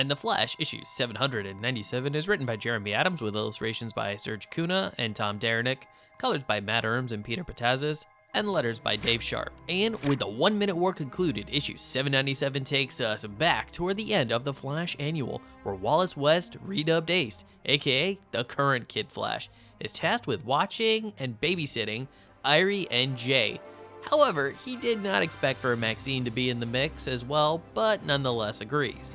And The Flash, issue 797, is written by Jeremy Adams with illustrations by Serge Kuna and Tom Derenick, colors by Matt Erms and Peter Patazis, and letters by Dave Sharp. And with the 1 minute war concluded, issue 797 takes us back toward the end of the Flash Annual, where Wallace West, redubbed Ace, aka the current Kid Flash, is tasked with watching and babysitting Irey and Jay. However, he did not expect for Maxine to be in the mix as well, but nonetheless agrees.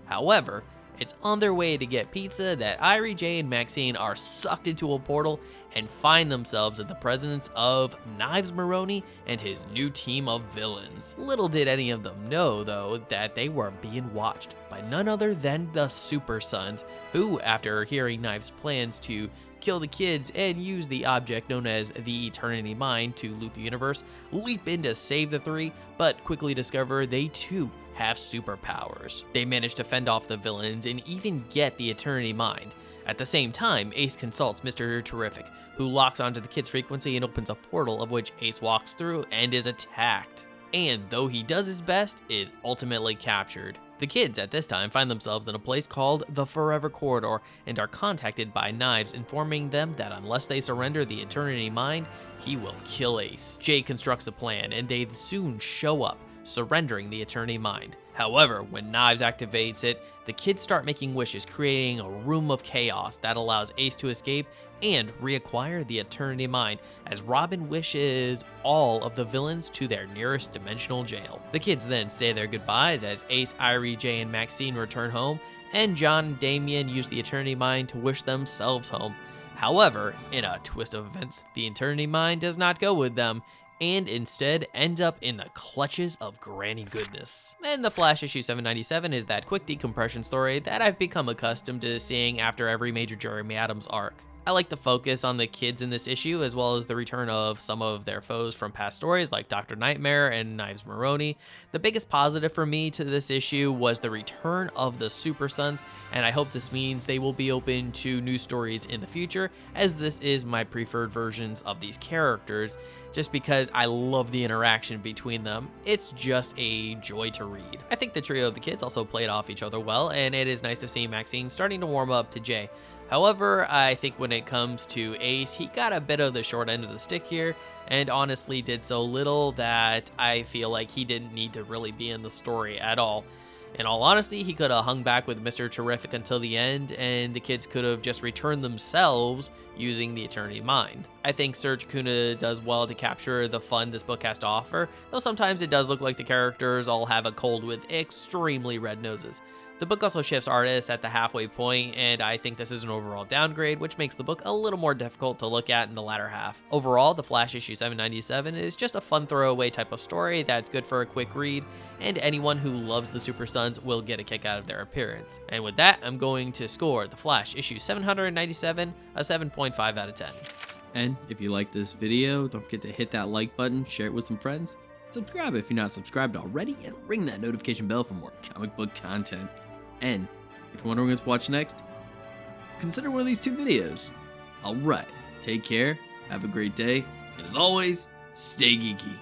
However, it's on their way to get pizza that Irey, Jay, and Maxine are sucked into a portal and find themselves in the presence of Knives Maroney and his new team of villains. Little did any of them know, though, that they were being watched by none other than the Super Sons, who, after hearing Knives' plans to kill the kids and use the object known as the Eternity Mind to loot the universe, leap in to save the three, but quickly discover they too have superpowers. They manage to fend off the villains and even get the Eternity Mind. At the same time, Ace consults Mr. Terrific, who locks onto the kid's frequency and opens a portal of which Ace walks through and is attacked. And though he does his best, is ultimately captured. The kids at this time find themselves in a place called the Forever Corridor and are contacted by Knives, informing them that unless they surrender the Eternity Mind, he will kill Ace. Jay constructs a plan and they soon show up, surrendering the Eternity Mind. However, when Knives activates it, the kids start making wishes, creating a room of chaos that allows Ace to escape and reacquire the Eternity Mind, as Robin wishes all of the villains to their nearest dimensional jail. The kids then say their goodbyes as Ace, Irey, Jay, and Maxine return home, and John and Damian use the Eternity Mind to wish themselves home. However, in a twist of events, the Eternity Mind does not go with them, and instead ends up in the clutches of Granny Goodness. And The Flash issue 797 is that quick decompression story that I've become accustomed to seeing after every major Jeremy Adams arc. I like the focus on the kids in this issue, as well as the return of some of their foes from past stories like Dr. Nightmare and Knives Maroney. The biggest positive for me to this issue was the return of the Super Sons, and I hope this means they will be open to new stories in the future, as this is my preferred versions of these characters, just because I love the interaction between them. It's just a joy to read. I think the trio of the kids also played off each other well, and it is nice to see Maxine starting to warm up to Jay. However, I think when it comes to Ace, he got a bit of the short end of the stick here, and honestly did so little that I feel like he didn't need to really be in the story at all. In all honesty, he could have hung back with Mr. Terrific until the end, and the kids could have just returned themselves using the Eternity Mind. I think Serge Kuna does well to capture the fun this book has to offer, though sometimes it does look like the characters all have a cold with extremely red noses. The book also shifts artists at the halfway point, and I think this is an overall downgrade, which makes the book a little more difficult to look at in the latter half. Overall, The Flash issue 797 is just a fun throwaway type of story that's good for a quick read, and anyone who loves the Super Sons will get a kick out of their appearance. And with that, I'm going to score The Flash issue 797 a 7.5 out of 10. And if you like this video, don't forget to hit that like button, share it with some friends, subscribe if you're not subscribed already, and ring that notification bell for more comic book content. And if you're wondering what to watch next, consider one of these 2 videos. Alright, take care, have a great day, and as always, stay geeky.